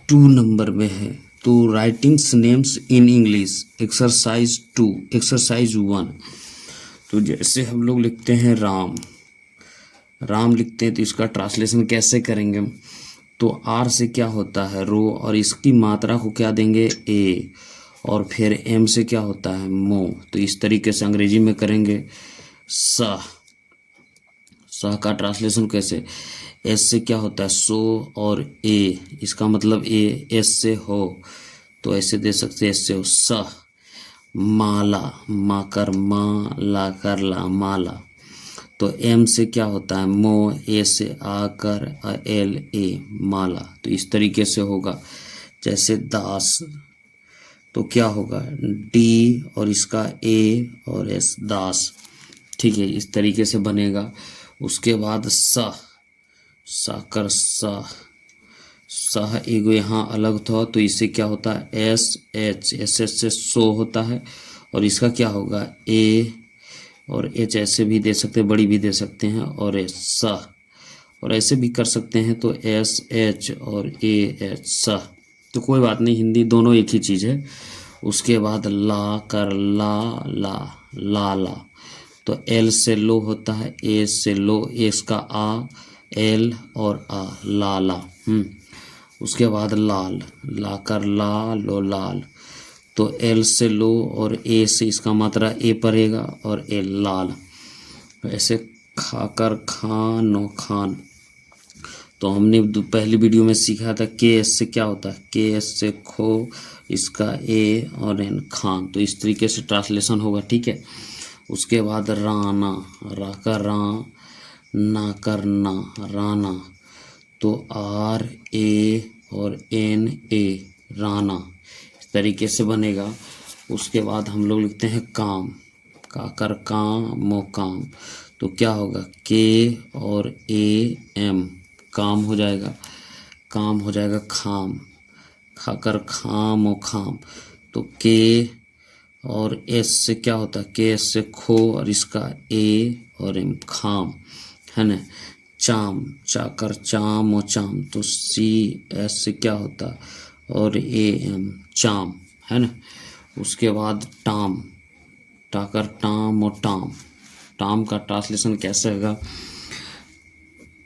2 number में है। तो writings names in English exercise 2 exercise 1। तो जैसे हम लोग लिखते हैं राम, राम लिखते हैं तो इसका ट्रांसलेशन कैसे करेंगे हम? तो आर से क्या होता है रो, और इसकी मात्रा को क्या देंगे ए, और फिर एम से क्या होता है मो। तो इस तरीके से अंग्रेजी में करेंगे। सह, सह का ट्रांसलेशन कैसे? एस से क्या होता है सो, और ए इसका मतलब ए, एस से हो तो ऐसे दे सकते हैं, एस से हो सह। माला, मा कर मा, ला कर ला माला। तो एम से क्या होता है मो, ए से आकर एल ए माला। तो इस तरीके से होगा। जैसे दास, तो क्या होगा डी और इसका ए और एस दास। ठीक है, इस तरीके से बनेगा। उसके बाद सा, साकर सा, सह एगो यहाँ अलग था तो इससे क्या होता है एस एच, एस एच से सो होता है, और इसका क्या होगा ए और एच ऐसे भी दे सकते हैं, बड़ी भी दे सकते हैं, और एस सह, और ऐसे भी कर सकते हैं तो एस एच और ए एच सह। तो कोई बात नहीं, हिंदी दोनों एक ही चीज़ है। उसके बाद ला कर ला ला ला ला। तो एल से लो होता है, ए से लो, एस का आ, एल और आ लाला। उसके बाद लाल, ला कर ला लो लाल। तो एल से लो और ए से इसका मात्रा ए पड़ेगा और ए लाल। ऐसे खाकर खानो खान। तो हमने पहली वीडियो में सीखा था के एस से क्या होता है, के एस से खो, इसका ए और एन खान। तो इस तरीके से ट्रांसलेशन होगा। ठीक है। उसके बाद राना, रा का रा, ना कर ना राना। तो आर ए और एन ए राना, इस तरीके से बनेगा। उसके बाद हम लोग लिखते हैं काम, का कर काम मो काम। तो क्या होगा के और ए एम काम हो जाएगा, काम हो जाएगा खाम, खाकर खाम और खाम। तो के और एस से क्या होता है, के एस से खो और इसका ए और एम खाम, है ना। चाम, चाकर चाम और चाम। तो सी एस से क्या होता है और ए एम चाम, है ना। उसके बाद टाम, टाकर टाम और टाम। टाम का ट्रांसलेशन कैसे होगा,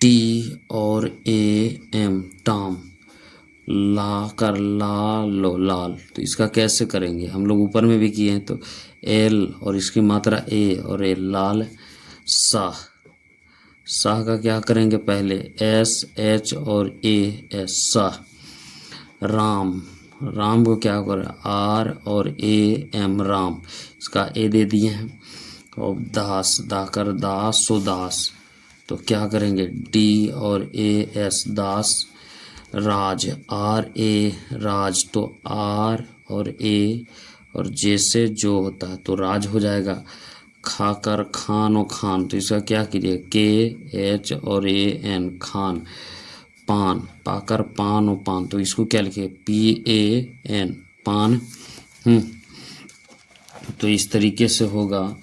टी और ए एम टाम, ला कर ला लो लाल। तो इसका कैसे करेंगे, हम लोग ऊपर में भी किए हैं। तो एल और इसकी मात्रा ए और ए लाल। शाह, शाह का क्या करेंगे पहले एस एच और ए एस शाह। राम, राम को क्या करें आर और ए एम राम, इसका ए दे दिए हैं। और दास, दा कर दास सो दास। तो क्या करेंगे डी और A S Das. Raj, R A राज। तो आर और ए और जे से जो होता है तो राज हो जाएगा। खाकर खान और खान। तो इसका क्या कीजिए के एच और ए एन खान। पान, पाकर पान और पान। तो इसको क्या लिखे पी ए एन पान। तो इस तरीके से होगा।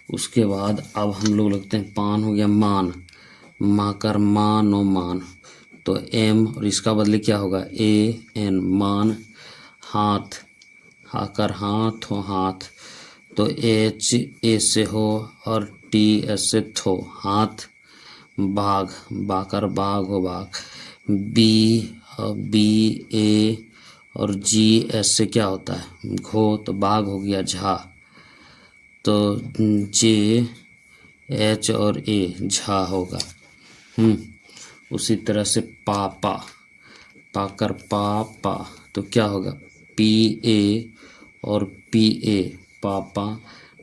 उसके बाद अब हम लोग लगते हैं पान हो गया मान, माकर मान और मान। तो एम और इसका बदले क्या होगा ए एन मान। हाथ, हाकर हाथ हो हाथ। तो एच ए से हो और टी एस से थो हाथ। बाघ, बाकर बाघ हो बाघ। बी बी ए और जी एस से क्या होता है घो, तो बाघ हो गया झा। तो जे एच और ए झा होगा। उसी तरह से पापा, पाकर पापा। तो क्या होगा पी ए और पी ए पापा।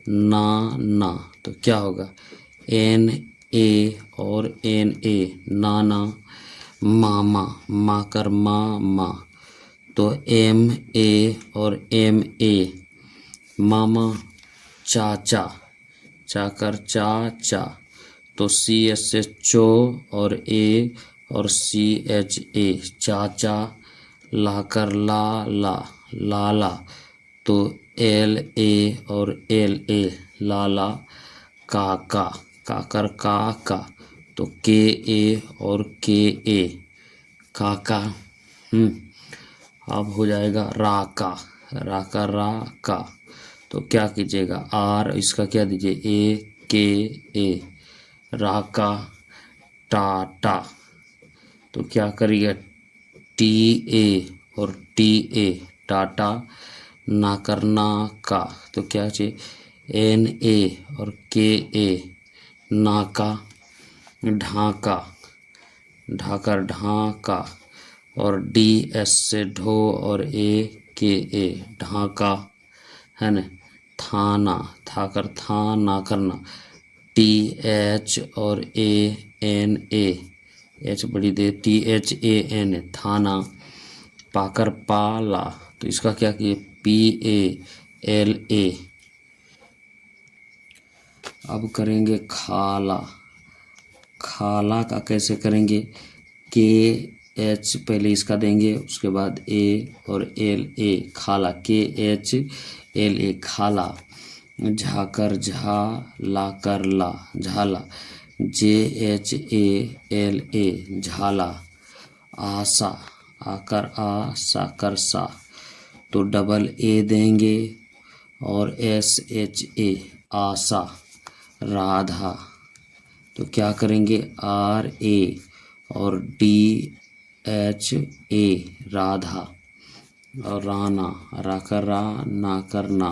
ना ना। तो क्या होगा एन ए और एन ए नाना। मामा, माकर माँ माँ। तो एम ए और एम ए मामा। चाचा, चाकर चाचा। तो सी एस से चो और ए और सी एच ए चाचा। लाकर ला ला लाला। तो एल ए और एल ए लाला। काका, काकर काका। तो के ए और के ए काका। अब हो जाएगा रा का रा का। तो क्या कीजिएगा, आर इसका क्या दीजिए, ए के ए, रा का टाटा। तो क्या करिएगा, टी ए और टी ए टाटा, ना करना का। तो क्या चाहिए, एन ए और के ए नाका, ढाका ढाकर ढाका, और डी एस से ढो और ए के ए ढाका, है न। थाना, था कर था, ना करना, टी एच और ए एन ए, एच बड़ी दे, टी एच ए एन थाना, पाकर पाला। तो इसका क्या किए, पी ए एल ए। अब करेंगे खाला, खाला का कैसे करेंगे, के एच पहले इसका देंगे, उसके बाद ए और एल ए खाला, के एच एल ए खाला, झाकर झा, ला कर ला झाला, जे एच ए एल ए झाला, आशा, आकर आ, सा कर सा। तो डबल ए देंगे और एस एच ए आशा, राधा। तो क्या करेंगे, आर ए और डी एच ए राधा, और राना, रा कर रा, ना करना,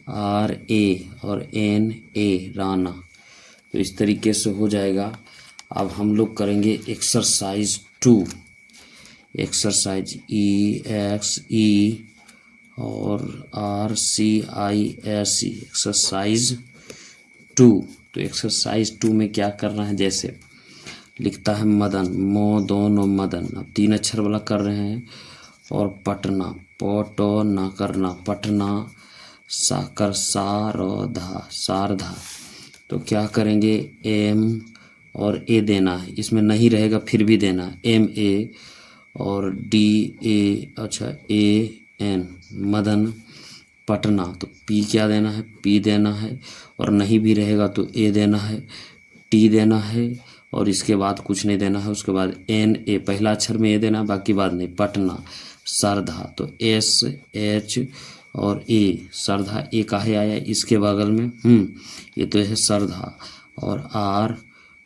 आर ए और एन ए राना। तो इस तरीके से हो जाएगा। अब हम लोग करेंगे exercise 2, exercise E X E और R C I S E, exercise 2। तो एक्सरसाइज 2 में क्या करना है, जैसे लिखता है मदन, मो दोनों मदन, अब 3 अक्षर वाला कर रहे हैं, और पटना, पोटो ना करना पटना, साकर सारधा सारधा। तो क्या करेंगे, एम और ए देना है, इसमें नहीं रहेगा फिर भी देना है, एम ए और डी ए, अच्छा ए एन मदन, पटना। तो पी क्या देना है, पी देना है, और नहीं भी रहेगा तो ए देना है, टी देना है, और इसके बाद कुछ नहीं देना है। उसके बाद एन ए, पहला अक्षर में ए देना, बाकी बाद नहीं, पटना, सरधा। तो एस एच और ए, सरधा ए काहे आया इसके बगल में, ये तो है सरधा, और आर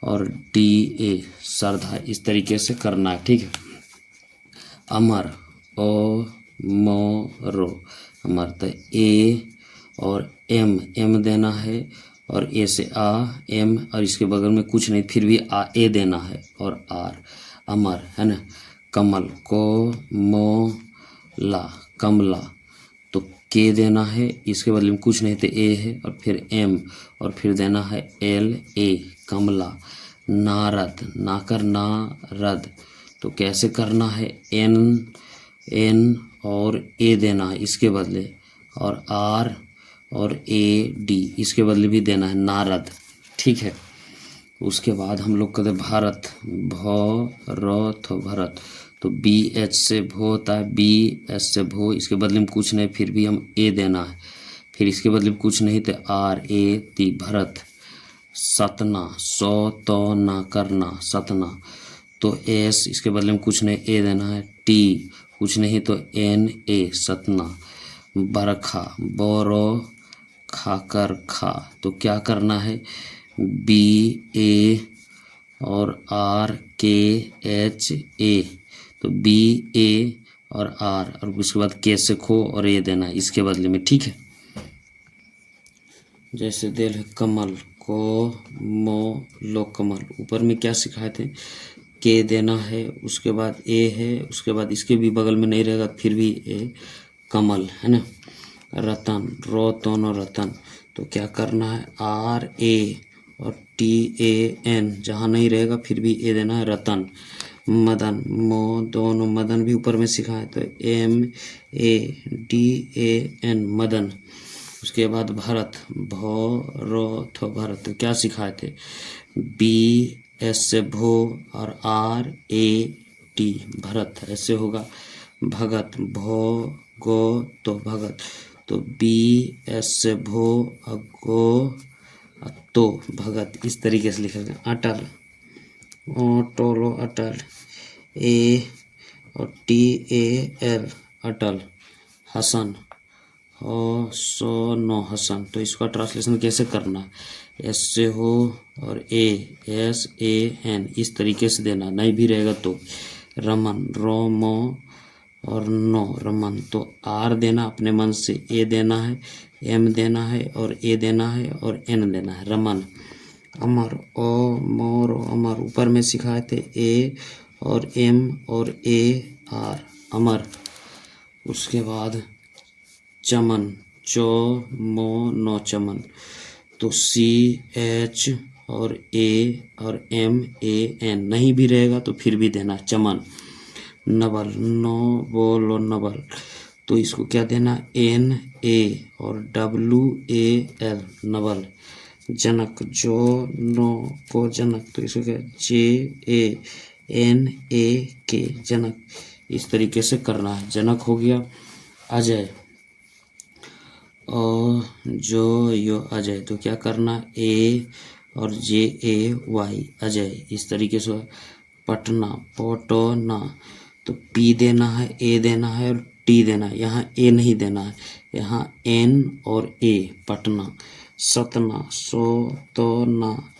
और डी ए सरधा। इस तरीके से करना है, ठीक है। अमर, ओ मो रो, अमर। तो ए और एम देना है, और ए से आ, एम, और इसके बगल में कुछ नहीं फिर भी आ ए देना है, और आर, अमर, है ना। कमल, को मो ला कमला। तो के देना है, इसके बदले में कुछ नहीं तो ए है, और फिर एम, और फिर देना है एल ए कमला। नारद, ना कर ना रद। तो कैसे करना है, एन और ए देना है इसके बदले, और आर और ए डी इसके बदले भी देना है, नारद, ठीक है। उसके बाद हम लोग कहते भारत, भरत भरत। तो बी एच से भो होता है, बी एस से भो, इसके बदले में कुछ नहीं फिर भी हम ए देना है, फिर इसके बदले में कुछ नहीं तो आर ए ती भरत। सतना, सौ तो ना करना सतना। तो एस इसके बदले में कुछ नहीं ए देना है, टी कुछ नहीं तो एन ए सतना। बरखा, बोरो खाकर खा। तो क्या करना है, बी ए और आर के एच ए। तो बी ए और आर, और उसके बाद के से खो और ए देना है इसके बदले में, ठीक है। जैसे देल है कमल, को मो लो कमल। ऊपर में क्या सिखाए थे, के देना है, उसके बाद ए है, उसके बाद इसके भी बगल में नहीं रहेगा फिर भी ए, कमल, है ना। रतन, रो दोनों रतन। तो क्या करना है, आर ए और टी ए एन, जहाँ नहीं रहेगा फिर भी ए देना है, रतन। मदन, मो दोनों मदन भी ऊपर में सिखाए, तो M A D A N Madan. उसके बाद भरत, भो रो थो भरत। तो क्या सिखाए थे, बी एस से भो और आर ए टी भरत, ऐसे होगा। भगत, भो गो तो भगत। तो बी एस से भो गो तो भगत, इस तरीके से लिखेगा। अटल, टोलो अटल, ए और T A L Atal, Hasan, नो हसन। तो इसका ट्रांसलेशन कैसे करना, एस से हो और SAN इस तरीके से देना, नहीं भी रहेगा तो रमन, रोमो और नो रमन। तो R देना अपने मन से, A देना है, M देना है और A देना है और N देना है, रमन। अमर, ओ मोर अमर, ऊपर में सिखाए थे A और M और AR, अमर। उसके बाद चमन, नो चमन। तो CH और A और MAN नहीं भी रहेगा तो फिर भी देना, चमन। नवल, नो बोलो नवल। तो इसको क्या देना, NA और WAL, नवल। जनक, नो को जनक, तो इसको क्या JANAK, जनक। इस तरीके से करना है। जनक हो गया। अजय, और यो अजय, तो क्या करना, A और JAY, अजय। इस तरीके से। पटना, पोटोना, तो P देना है, A देना है और T देना है, यहाँ A नहीं देना है, यहाँ N और A, पटना। सतना, सोतोना,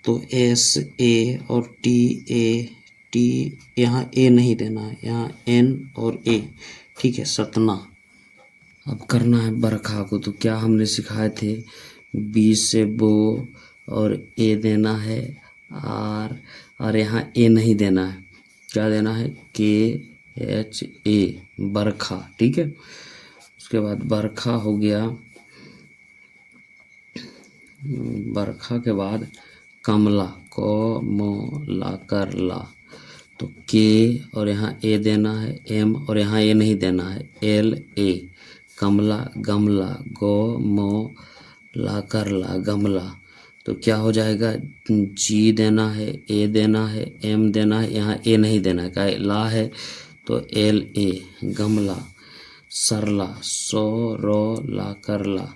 तो SA और T, यहाँ A नहीं देना है, यहाँ N और A, ठीक है, सतना। अब करना है बरखा को। तो क्या हमने सिखाए थे, B से बो और A देना है, R और यहाँ A नहीं देना है, क्या देना है, KHA, बरखा, ठीक है। उसके बाद बरखा हो गया। बरखा के बाद कमला, ला कर ला, तो K और यहाँ A देना है, M और यहाँ A नहीं देना है, LA, कमला, गमला, ला कर ला, गमला। तो क्या हो जाएगा, G देना है, A देना है, M देना है, यहाँ A नहीं देना है, क्या ला है, तो LA, गमला। सरला, ला कर ला,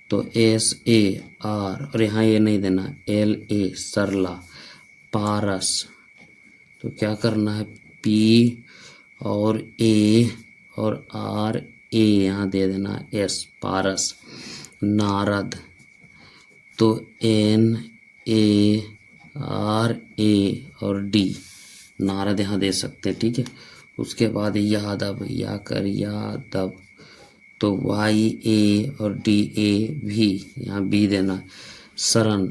तो SAR और यहाँ ये नहीं देना, LA, सरला। पारस, तो क्या करना है, P और A और RA यहाँ दे देना, S, पारस। नारद, तो NARA और D, नारद यहाँ दे सकते हैं, ठीक है। उसके बाद यादव, यादव, तो YA और DA भी, यहाँ B देना। शरण,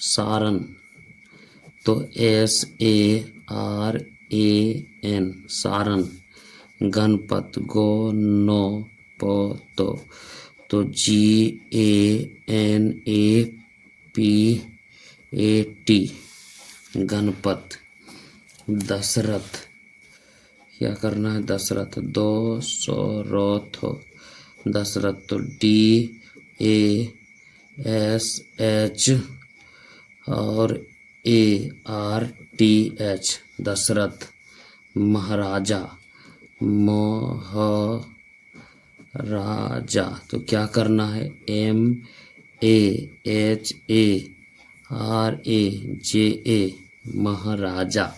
सारन, तो SARAN, सारन। गणपत, तो GANAPAT, गणपत। दशरथ, क्या करना है, दशरथ, दशरथ, तो DASH और ARTH, दशरथ। महाराजा, राजा, तो क्या करना है, MAHARAJA, महाराजा।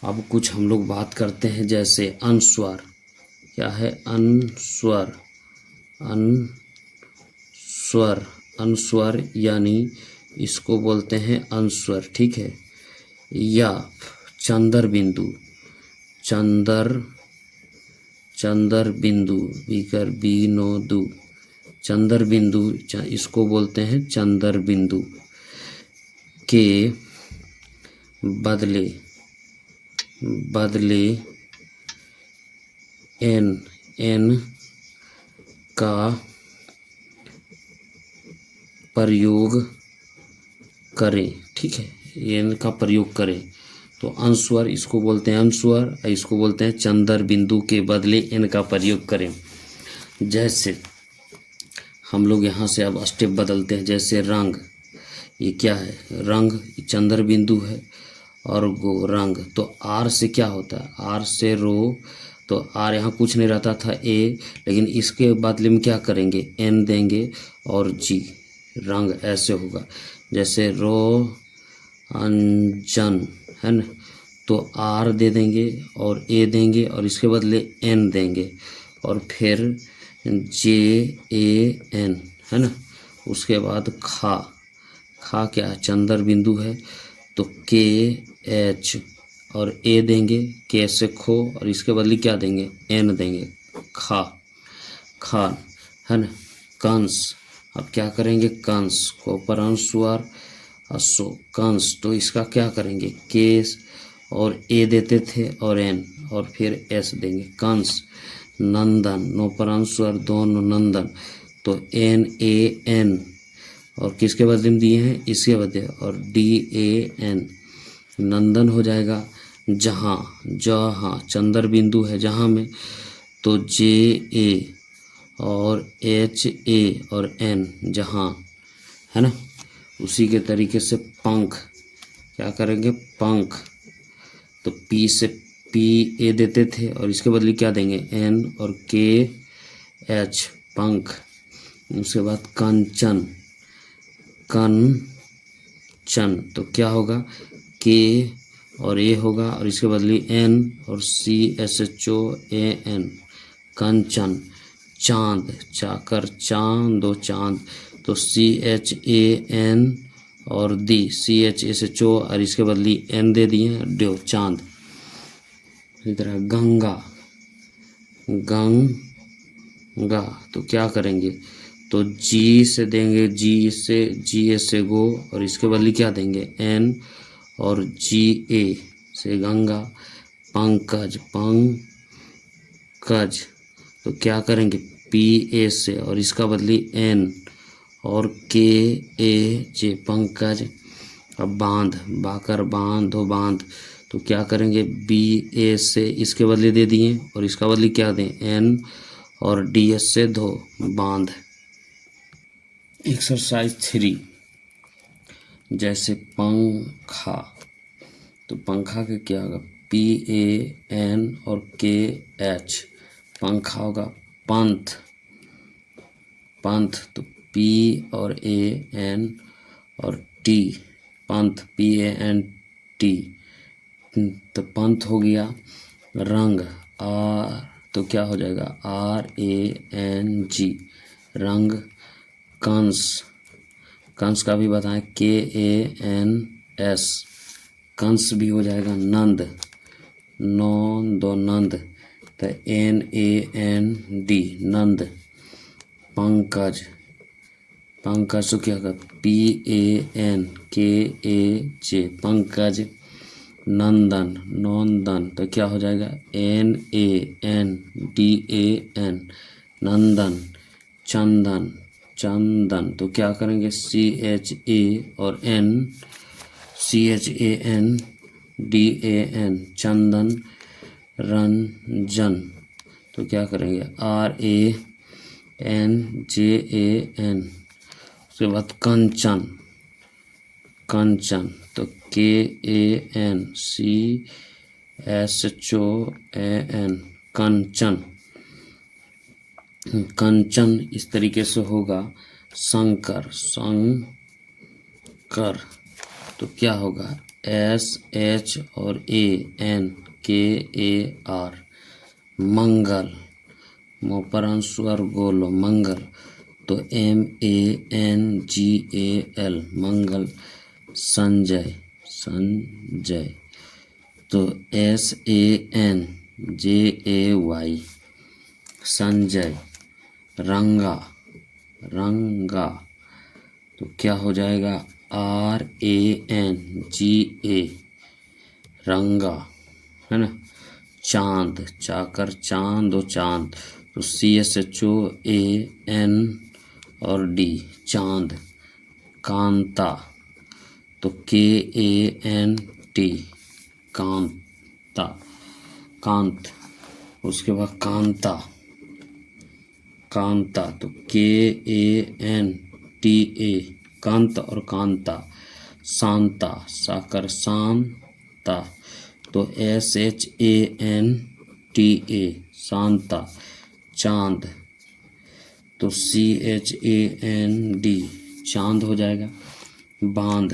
अब कुछ हम लोग बात करते हैं, जैसे अनुस्वर, क्या है, अनुस्वर यानी इसको बोलते हैं अनुस्वर, ठीक है। या चंद्र बिंदु, चंद्र बिंदु, बीकर बीनोदू, चंद्र बिंदु, इसको बोलते हैं चंद्र बिंदु। के बदले एन का प्रयोग करें, ठीक है, एन का प्रयोग करें। तो अनुस्वर, इसको बोलते हैं अनुस्वर, इसको बोलते हैं चंद्र बिंदु के बदले एन का प्रयोग करें। जैसे हम लोग यहाँ से अब स्टेप बदलते हैं, जैसे रंग, ये क्या है, रंग, चंद्र बिंदु है, और गो, रंग, तो आर से क्या होता है, आर से रो, तो आर यहाँ कुछ नहीं रहता था, ए, लेकिन इसके बदले में क्या करेंगे, एन देंगे और जी, रंग ऐसे होगा। जैसे रो अंजन है ना, तो आर दे देंगे और ए देंगे और इसके बदले एन देंगे और फिर जे ए एन, है ना। उसके बाद खा, खा क्या है, चंद्र बिंदु है, तो के एच और ए देंगे, के से खो और इसके बदले क्या देंगे, एन देंगे, खा, खान, है ना। कंस, अब क्या करेंगे, कंस को परंसुआर असो कंस, तो इसका क्या करेंगे, केस और ए देते थे और एन और फिर एस देंगे, कंस। नंदन, नो परंसुआर दोनों नंदन, तो एन ए एन और किसके बदले में दिए हैं, इसके बदले, और डी ए एन, नंदन हो जाएगा। जहाँ, जहाँ चंद्र बिंदु है जहाँ में, तो जे ए और एच ए और एन, जहाँ, है ना। उसी के तरीके से पंख, क्या करेंगे, पंख, तो पी से पी ए देते थे और इसके बदले क्या देंगे, एन और के एच, पंख। उसके बाद कंचन, कंचन, तो क्या होगा, के और ए होगा और इसके बदले एन और सी S H O A N, कंचन। चांद, चाकर चांद दो चांद, तो सी एच ए एन और D, C H S H O और इसके बदले एन दे दिए, डो, चांद। इसी तरह गंगा, गंगा, तो क्या करेंगे, तो जी से देंगे, जी से गो और इसके बदले क्या देंगे, एन और जी ए से गंगा। पंकज, पंकज, तो क्या करेंगे, पी ए से और इसका बदली एन और के ए जे, पंकज। अब बांध, बाकर बांध दो बांध, तो क्या करेंगे, बी ए से इसके बदले दे दिए और इसका बदले क्या दें, एन और डी एस से धो, बांध। एक्सरसाइज 3, जैसे पंखा, तो पंखा के क्या होगा, पी ए एन और के एच, पंखा होगा। पंथ, पंथ, तो पी और ए एन और टी, पंथ, पी ए एन टी, तो पंथ हो गया। रंग, आर, तो क्या हो जाएगा, आर ए एन जी, रंग। कंस, कंस का भी बताएं, के ए एन एस, कंस भी हो जाएगा। नंद, नौ दो नंद, तो एन ए एन डी, नंद। पंकज, पंकज तो क्या होगा, पी ए एन के ए जे, पंकज। नंदन, नंदन, तो क्या हो जाएगा, N A N D A N, Nandan. Chandan, Chandan, तो क्या करेंगे, सी एच ए और N, C H A N D A N, Chandan. Ranjan, तो क्या करेंगे, R A N J A N. उसके बाद कंचन, कंचन, तो K A N C S H O A N, Kanchan. Kanchan इस तरीके से होगा। शंकर, शंकर, तो क्या होगा, एस एच और ए एन के ए आर। मंगल, मोपरांस्वर गोलो, मंगल, तो M A N G A L, Mangal. Sanjay, Sanjay, तो S A N J A Y, Sanjay. Ranga, Ranga, तो क्या हो जाएगा, आर ए एन जी ए, रंगा, है ना। चांद, चाकर चांद दो चांद, तो C S H O A N और डी, चांद। कांता, तो K A N T, Kanta, Kant. उसके बाद कांता, कांता, तो K A N T A, Kant और कांता। शांता, साकर शांता, तो S H A N T A, Shanta. Chand, तो C H A N D, Chand हो जाएगा। बांध,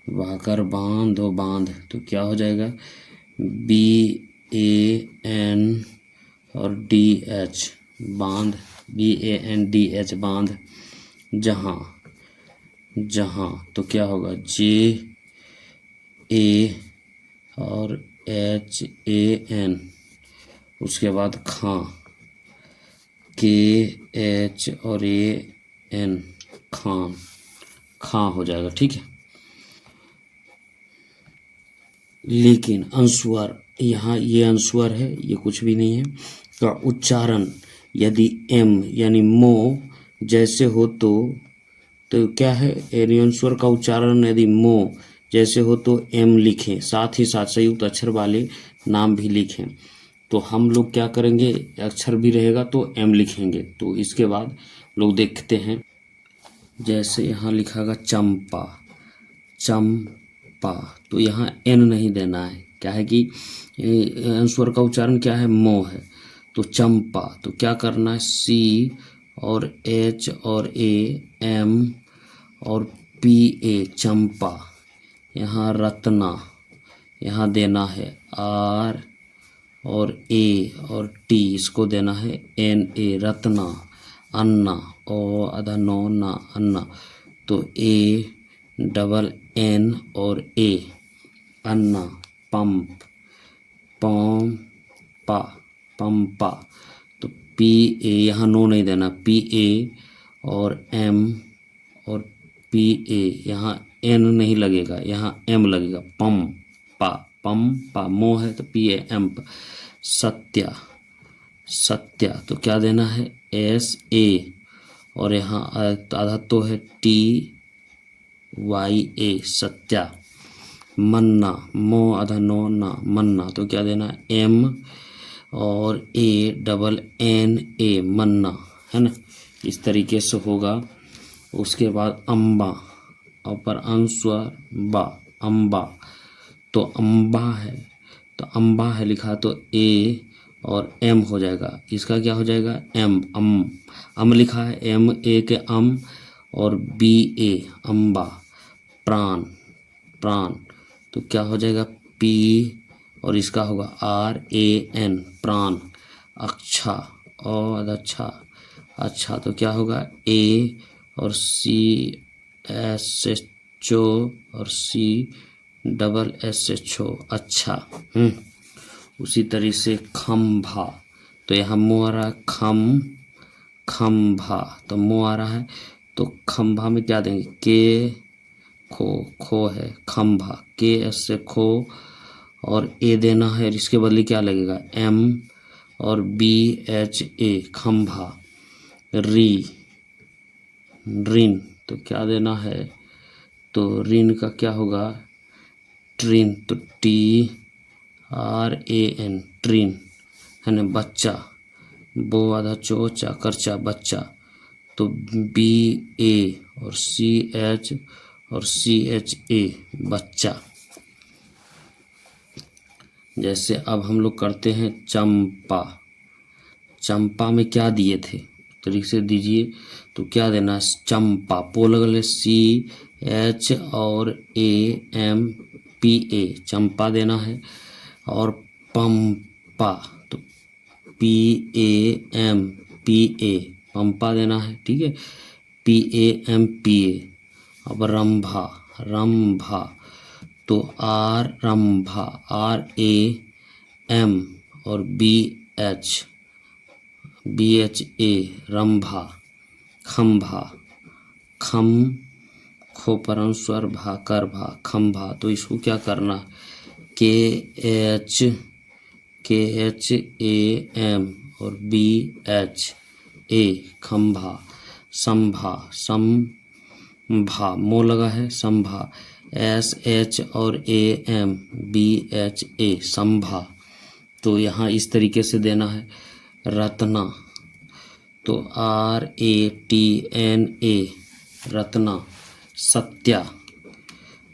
वाकर बांध हो बांध, तो क्या हो जाएगा BAN और DH बांध, BANDH बांध। जहाँ, जहाँ तो क्या होगा JA और HAN, उसके बाद खां, KH और AN खान, खां हो जाएगा। ठीक है, लेकिन अनुस्वार यहाँ ये अनुस्वार है, ये कुछ भी नहीं है। का उच्चारण यदि M यानी मो जैसे हो तो क्या है, यानी अनुस्वार का उच्चारण यदि मो जैसे हो तो M लिखें, साथ ही साथ संयुक्त अक्षर वाले नाम भी लिखें। तो हम लोग क्या करेंगे, अक्षर भी रहेगा तो M लिखेंगे। तो इसके बाद लोग देखते हैं, जैसे यहाँ लिखा गया चंपा, चंपा, तो यहाँ N नहीं देना है, क्या है कि अनुस्वार का उच्चारण क्या है, मो है। तो चंपा, तो क्या करना है, C और H और AM और PA चंपा। यहाँ रत्ना, यहाँ देना है R और A और T, इसको देना है NA रत्ना। अन्ना, ओ आधा नो ना अन्ना, तो ANN और A अन्ना। पंप, पा, पंपा, तो PA, यहाँ नो नहीं देना, PA और M और PA, यहाँ N नहीं लगेगा, यहाँ M लगेगा, पा, पा मो है तो PAM। सत्या, सत्या, तो क्या देना है SA और यहाँ आधा तो है TYA सत्या। मन्ना, मो आधा नो ना मन्ना, तो क्या देना है M और ANNA मन्ना, है ना। इस तरीके से होगा। उसके बाद अम्बा, ऊपर अनुस्वार बा, अम्बा, तो अम्बा है, तो अम्बा है लिखा तो A और M हो जाएगा, इसका क्या हो जाएगा M, अम लिखा है MA के अम और BA अम्बा। प्राण, प्राण, तो क्या हो जाएगा P और इसका होगा RAN प्राण। अच्छा, और अच्छा, अच्छा, तो क्या होगा A और CSHO और CSSHO अच्छा। उसी तरीके से खंभा, तो यहाँ मो आ रहा है खंभा, तो मो आ रहा है, तो खंभा में क्या देंगे खो है खंभा, KS से खो और A देना है, इसके बदले क्या लगेगा M और BHA खंभा। ऋण, तो क्या देना है, तो ऋण का क्या होगा ट्रेन, तो TRAN ट्रेन, है ना। बच्चा, बो आधा चोचा करचा बच्चा, तो BA और CH और CHA बच्चा। जैसे अब हम लोग करते हैं चंपा, चंपा में क्या दिए थे तरीके से दीजिए, तो क्या देना चंपा, पो लगल CH और AMPA चंपा देना है, और पंपा, तो PAMPA पंपा देना है, ठीक है, PAMPA। अब रंभा, रंभा, तो रंभा RAM और BHA रंभा। खंभा, खो पर अनुस्वार भा कर भा खंभा, तो इसको क्या करना KHAM और BHA खंभा। संभा, संभा मो लगा है संभा, SH और AMBHA संभा, तो यहाँ इस तरीके से देना है। रत्ना, तो RATNA रत्ना। सत्या,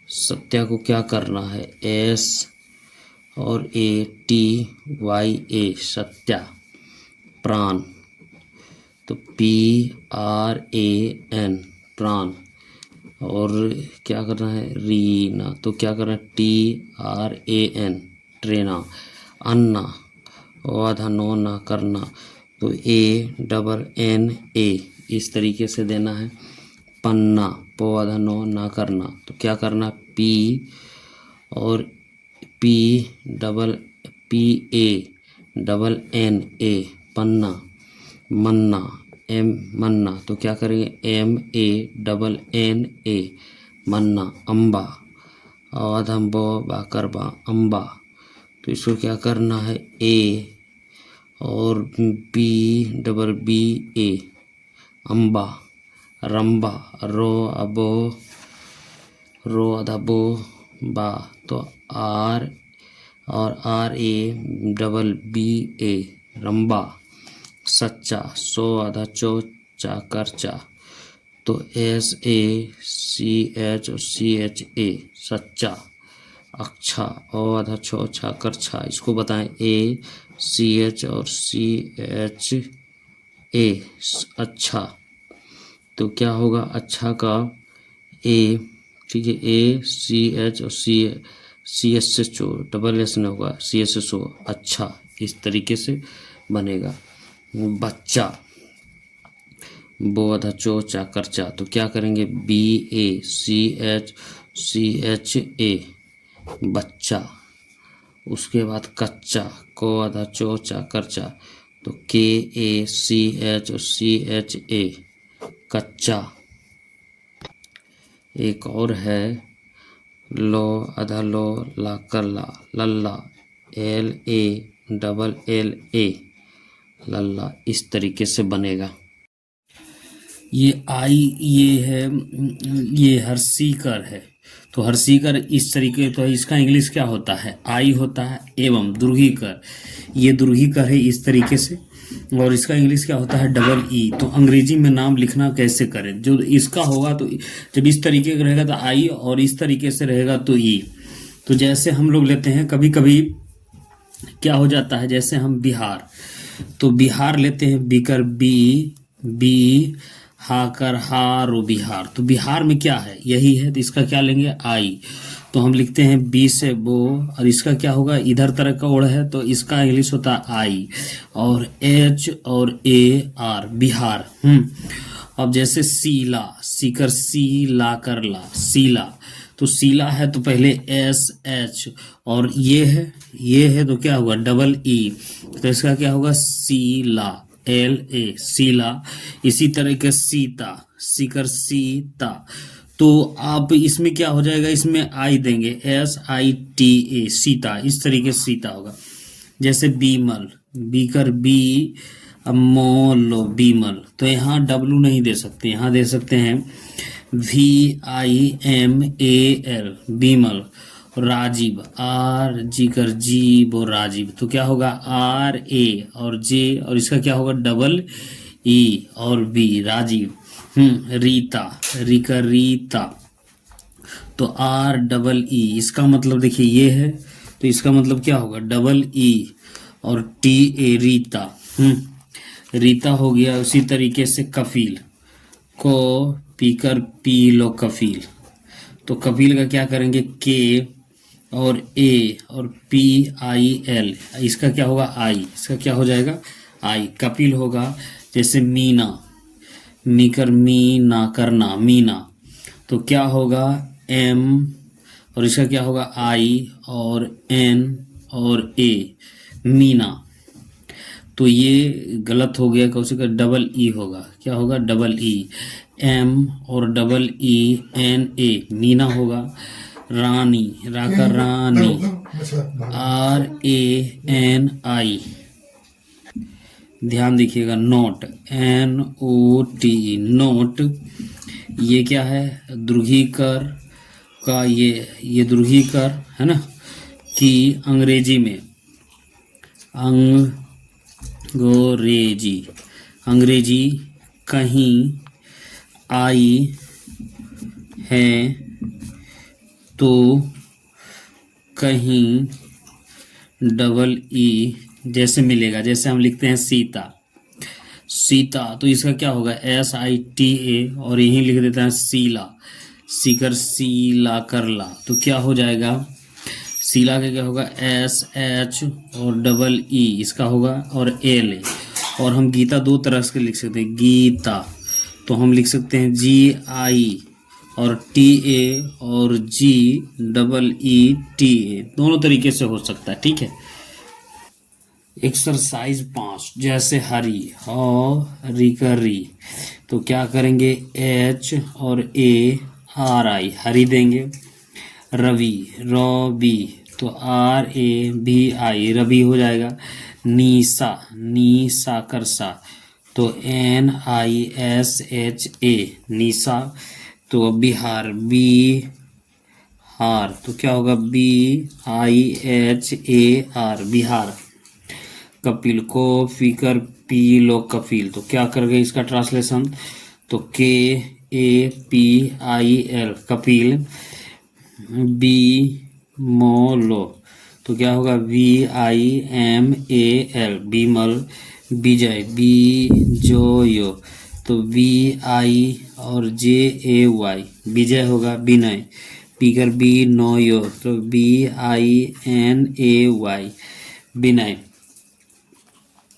सत्या को क्या करना है S और ATYA सत्या। प्राण, तो PRAN प्राण। और क्या करना है रीना, तो क्या करना है TRAN ट्रेना। अन्ना ओ आधा नो ना करना, तो ANNA इस तरीके से देना है। पन्ना पो आधा नो ना करना, तो क्या करना P और PANNA पन्ना। मन्ना मन्ना, तो क्या करेंगे MANNA मन्ना। अम्बा आधम बो बाकर बा अम्बा, तो इसको क्या करना है A और BBA अम्बा। रंबा रो अबो रो आधा बो बा, तो R और RABBA रंबा। सच्चा सो आधा चो चा करचा, तो SACH और CHA सच्चा। अच्छा ओ आधा छो छा करछा, इसको बताएं ACH और CHA अच्छा, तो क्या होगा अच्छा का A, ठीक है ACH और CSHO डबल S नहीं होगा CSHO अच्छा, इस तरीके से बनेगा। बच्चा बो आधा चो चा करचा, तो क्या करेंगे BACHCHA बच्चा। उसके बाद कच्चा को आधा चो चा करचा, तो KACH और CHA कच्चा। एक और है लो आधा लो ला कर ला लल्ला LALLA लल्ला, इस तरीके से बनेगा। ये आई ये है, ये हर्षीकर है, तो हर्षीकर इस तरीके, तो इसका इंग्लिश क्या होता है आई होता है। एवं दुर्घीकर, ये दुर्घीकर है इस तरीके से, और इसका इंग्लिश क्या होता है डबल ई। तो अंग्रेजी में नाम लिखना कैसे करें, जो इसका होगा तो जब इस तरीके का रहेगा तो आई, और इस तरीके से रहेगा तो ई। तो जैसे हम लोग लेते हैं कभी कभी क्या हो जाता है, जैसे हम बिहार, तो बिहार लेते हैं बीकर बी हाकर हारो बिहार, तो बिहार में क्या है यही है, तो इसका क्या लेंगे आई, तो हम लिखते हैं बी से बो, और इसका क्या होगा इधर तरह का ओढ़ है, तो इसका इंग्लिश होता है आई, और H और AR बिहार। अब जैसे सीला सीकर सी ला कर ला सीला, तो सीला है तो पहले SH, और ये है तो क्या होगा डबल ई, तो इसका क्या होगा सीला LA सीला। इसी तरह के सीता सीकर सीता, तो आप इसमें क्या हो जाएगा, इसमें आई देंगे SITA सीता, इस तरीके से सीता होगा। जैसे बीमल बीकर बी मोलो बीमल, तो यहाँ W नहीं दे सकते, यहाँ दे सकते हैं VIMAL बीमल। राजीव R जी कर जीव और राजीव, तो क्या होगा RA और J, और इसका क्या होगा डबल E और B राजीव। रीता रिका रीता, तो REE, इसका मतलब देखिए ये है, तो इसका मतलब क्या होगा डबल E और TA रीता। रीता हो गया। उसी तरीके से कफील को पीकर पी लो कफील, तो कफील का क्या करेंगे K और A और PIL, इसका क्या होगा आई, इसका क्या हो जाएगा आई, कपिल होगा। जैसे मीना मीकर मीना करना मीना, तो क्या होगा M, और इसका क्या होगा आई और N और A मीना, तो ये गलत हो गया, कौन का डबल ई होगा, क्या होगा डबल ई M और डबल ENA मीना होगा। रानी राका रानी RANI, ध्यान देखिएगा। नोट NOT नोट, ये क्या है दुर्घीकर का, ये दुर्घीकर है ना, कि अंग्रेजी में अंग्रेजी कहीं आई है तो कहीं डबल ई जैसे मिलेगा। जैसे हम लिखते हैं सीता सीता, तो इसका क्या होगा SITA, और यहीं लिख देते हैं सीला सीकर सीला करला, तो क्या हो जाएगा, सीला का क्या होगा, एस एच और डबल ई इसका होगा और एल ए। और हम गीता दो तरह से लिख सकते हैं, गीता तो हम लिख सकते हैं जी आई और टी ए और जी डबल ई टी ए, दोनों तरीके से हो सकता है, ठीक है। एक्सरसाइज 5, जैसे हरी हरी करी, तो क्या करेंगे, एच और ए आर आई हरी देंगे। रवि रवि, तो R A B I Ravi हो जाएगा। नीसा नीसा करसा, तो N I S H A Nisha. तो अब बिहार बी हार, तो क्या होगा, B I H A R Bihar. Kapil को फिकर पी लो कफील, तो क्या कर गए इसका ट्रांसलेशन, तो K A P I L Kapil. B मोलो, तो क्या होगा, V I M A L Bimal. Vijay B जोयो, तो वी आई और जे ए वाई विजय होगा। विनय पीकर बी नोयो, तो B I N A Y Vinay.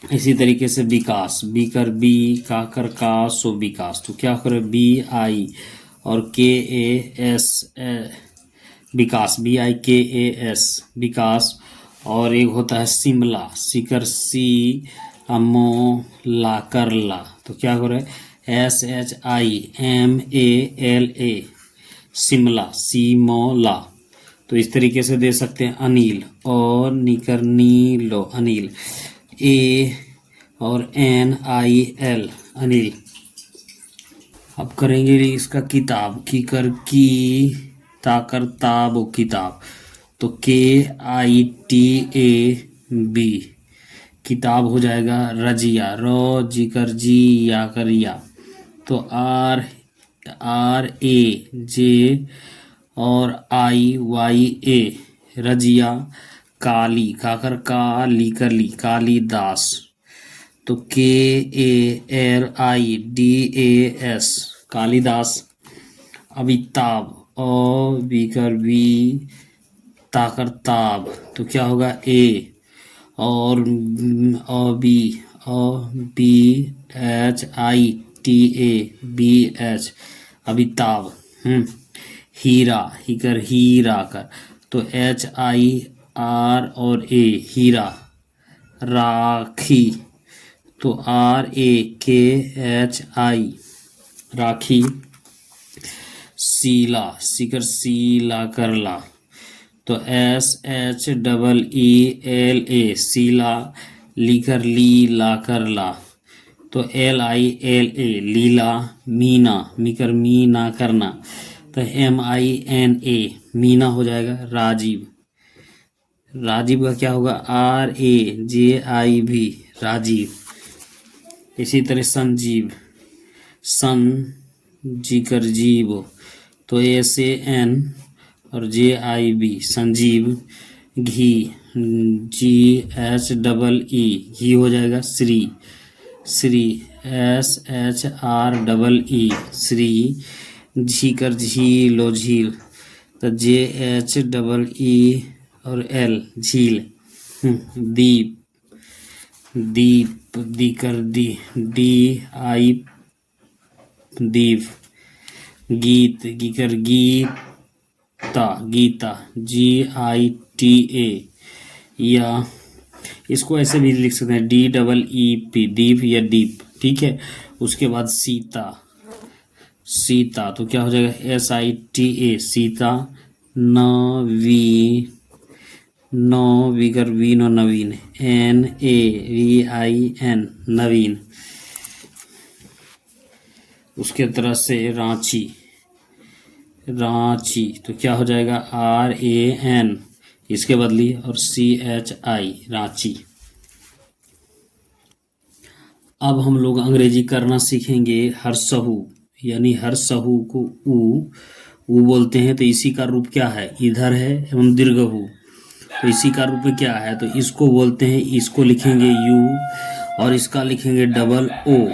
इसी तरीके से विकास, बी कर बी का कर का सो विकास, तो क्या करे, बी आई और के A S Vikas, B I के ए एस विकास। और एक होता है शिमला, सीकर सी अमो ला करला, तो क्या करे, S H I M A L A Shimla सीमोला। तो इस तरीके से दे सकते हैं। अनिल और निकर नीलो अनिल, ए और एन आई एल अनिल। अब करेंगे इसका किताब, की कर की ताकर ताब किताब, तो के आई टी ए बी किताब हो जाएगा। रजिया रो जी कर जी या कर या, तो आर आर ए जे और आई वाई ए रजिया। काली काकर का ली कर ली कालीदास, तो K A L I D A S Kalidas. Amitabh ओ बी कर बी ताकर ताब, तो क्या होगा, ए और B H I T A B H Amitabh. Heera ही कर हीरा कर, तो एच आई आर और ए हीरा। राखी, तो आर ए के एच आई राखी। सीला सीकर सीला करला, तो S H double E L A Sheela. लीकर ली ला करला, तो L I L A Lila. Mina मीकर मीना करना, तो M I N A Mina हो जाएगा। राजीव राजीव का क्या होगा, आर ए जे आई भी राजीव। इसी तरह संजीव सन जी कर जीव, तो एस ए एन और जे आई बी संजीव। घी जी एच डबल ई घी हो जाएगा। Shri Shri S H R double E Shri. झी कर झीलो झील, तो जे एच डबल ई और एल झील। दीप दीप दी कर दी डी आई दीप। गीत गी कर गीता गीता जी आई टी ए, या इसको ऐसे भी लिख सकते हैं, डी डबल ई पी दीप या दीप, ठीक है। उसके बाद सीता सीता, तो क्या हो जाएगा, S I T A Sita. नवी नो विगर वीनो Naveen, N A V I N Naveen. उसके तरह से रांची रांची, तो क्या हो जाएगा, आर ए एन इसके बदली और सी एच आई रांची। अब हम लोग अंग्रेजी करना सीखेंगे। हरसहू यानी हरसहू को ऊ बोलते हैं, तो इसी का रूप क्या है, इधर है एवं दीर्घहू, तो इसी का रूप क्या है, तो इसको बोलते हैं, इसको लिखेंगे यू और इसका लिखेंगे डबल ओ,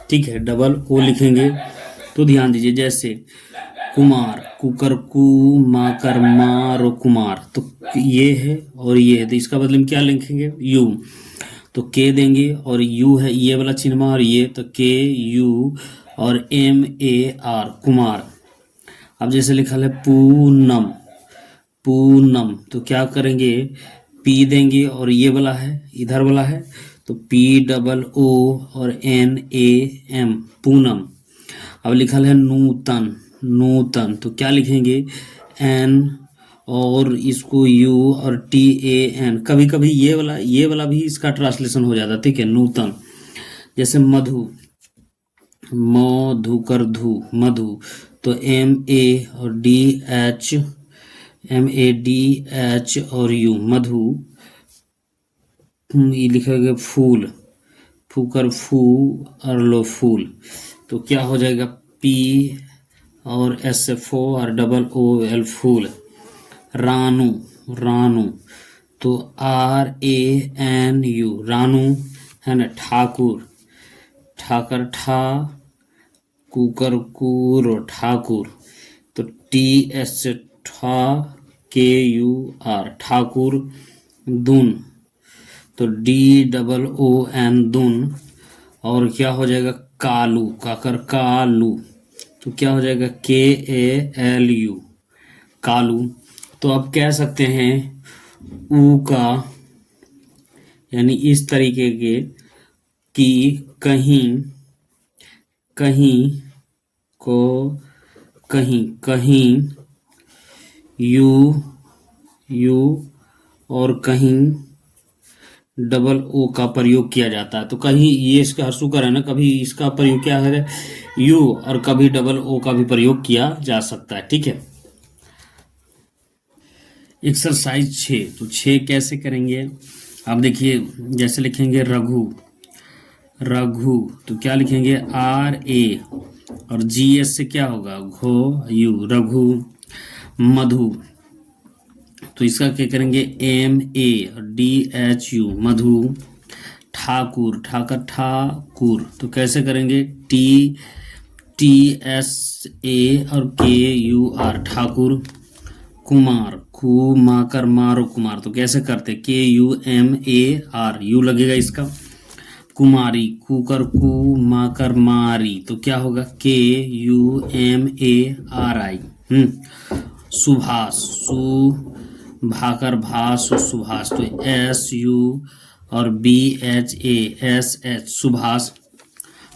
ठीक है, डबल ओ लिखेंगे। तो ध्यान दीजिए, जैसे कुमार, कुकर कु, माकर मारो कुमार। तो ये है और ये है, तो इसका बदले में क्या लिखेंगे? यू। तो के देंगे और यू है ये वाला चिन्ह और ये, तो के यू और एम ए आर कुमार। अब जैसे लिखा है पूनम, पूनम, तो क्या करेंगे? पी देंगे और ये वाला है इधर वाला है, तो पी डबल ओ और एन ए एम पूनम। अब लिखा है नूतन, नूतन, तो क्या लिखेंगे? एन और इसको यू और टी ए एन। कभी कभी ये वाला भी इसका ट्रांसलेशन हो जाता है, ठीक है, नूतन। जैसे मधु, मधु कर धु, मधु, तो एम ए और D H, M A D H और यू, मधु। ये लिखेगा फूल, फूकर फू और लो फूल, तो क्या हो जाएगा? पी और एस एफ ओ और डबल ओ एल फूल। रानू, रानू, तो R A N U Ranu है ना। ठाकुर, ठाकर ठा, कुकर कूर और ठाकुर, तो टी एस ठा के यू आर ठाकुर। दून, तो D double O N Doon. और क्या हो जाएगा? कालू, काकर कालू, तो क्या हो जाएगा? के ए एल यू कालू। तो अब कह सकते हैं ऊ का यानी इस तरीके के कि कहीं, कहीं को, कहीं, कहीं यू, यू और कहीं डबल ओ का प्रयोग किया जाता है। तो कहीं ये इसका हर्षुकर है ना, कभी इसका प्रयोग क्या है? यू, और कभी डबल ओ का भी प्रयोग किया जा सकता है, ठीक है। एक्सरसाइज 6, तो 6 कैसे करेंगे? आप देखिए, जैसे लिखेंगे रघु, रघु, तो क्या लिखेंगे? आर ए और जी एस से क्या होगा? घो यू, रघु। मधु, तो इसका क्या करेंगे? एम ए और डी एच यू, मधु। ठाकुर, ठाकर ठाकुर, तो कैसे करेंगे? टी टी एस ए और के यू आर ठाकुर। कुमार, कु माकर मारो कुमार, तो कैसे करते? K U M A R, U लगेगा इसका। कुमारी, कुकर कु माकर मारी, तो क्या होगा? K U M A R I. Subhash, सु भाकर भास सुभाष, तो एस यू और B H A S H Subhash.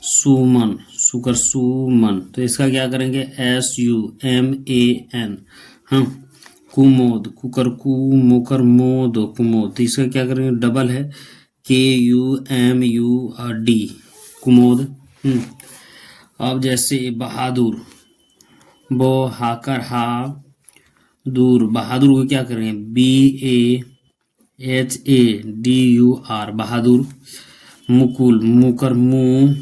Suman, सुकर सुमन, तो इसका क्या करेंगे? S U M A N. हाँ, कुमोद, कुकर कु मोकर मोद, कुमोद, तो इसका क्या करेंगे? डबल है, के यू एम यू और डी, कुमोद। अब जैसे बहादुर, बो हाकर हा दूर, बहादुर को क्या करेंगे? B A H A D U R, Bahadur. Mukul, मुकर मु,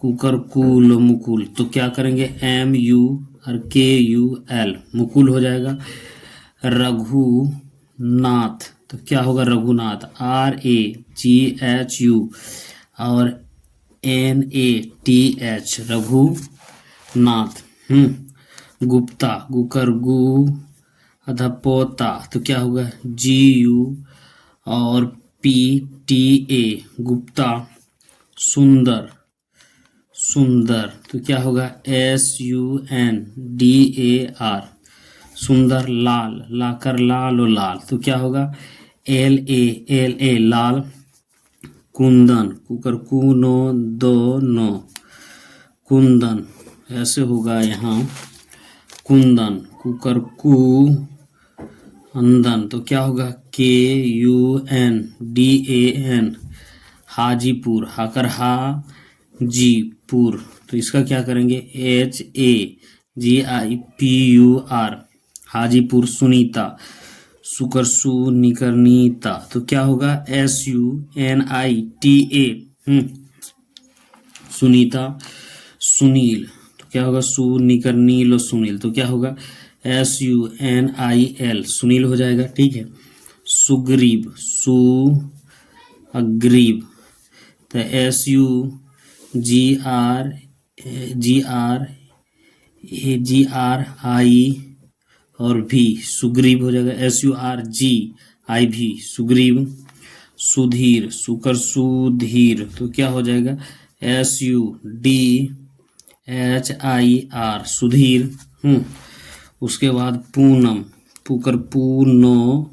कुकर कुल, मुकुल, तो क्या करेंगे? एम यू और के यू एल, मुकुल हो जाएगा। रघुनाथ, तो क्या होगा? Raghunath, R A G H U और N A T H, Raghunath. Gupta, गुकर गु अथा पोता, तो क्या होगा? जी यू और P T A, Gupta. Sundar, Sundar, तो क्या होगा? S U N D A R, Sundar. Lal, लाकर लाल और लाल, तो क्या होगा? L A Lal. कुंदन, कुकर कुनो दो नो, कुंदन, ऐसे होगा यहाँ कुंदन। कुकर कु अंदन, तो क्या होगा? K U N D A N. Hajipur, हाकर हा जी पुर, तो इसका क्या करेंगे? H A G I P U R, Hajipur. Sunita, सुकर सु निकर नीता, तो क्या होगा? S U N I T A, Sunita. Sunil, तो क्या होगा? सु निकर नील और सुनील, तो क्या होगा? S U N I L, Sunil हो जाएगा, ठीक है। सुग्रीव, सु अग्रीव, तो S U G R AGRI और भी सुग्रीव हो जाएगा, SURGIV सुग्रीव। सुधीर, सुकर सुधीर, तो क्या हो जाएगा SUDHIR सुधीर। उसके बाद पूनम, पुकर पूनो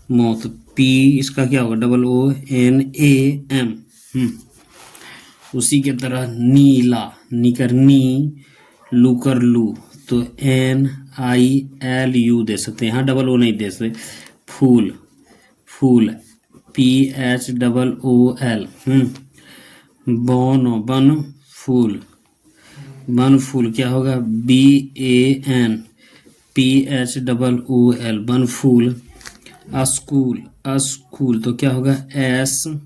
मो, तो P इसका क्या होगा OONAM। उसी के तरह नीला, निकर नी, लूकर लू, तो NILU दे सकते हैं, यहाँ O नहीं दे सकते। फूल, फूल PHOOL। बोनो, बन फूल, बन फूल क्या होगा BANPHOOL बन फूल। स्कूल, स्कूल तो क्या होगा SAKOOL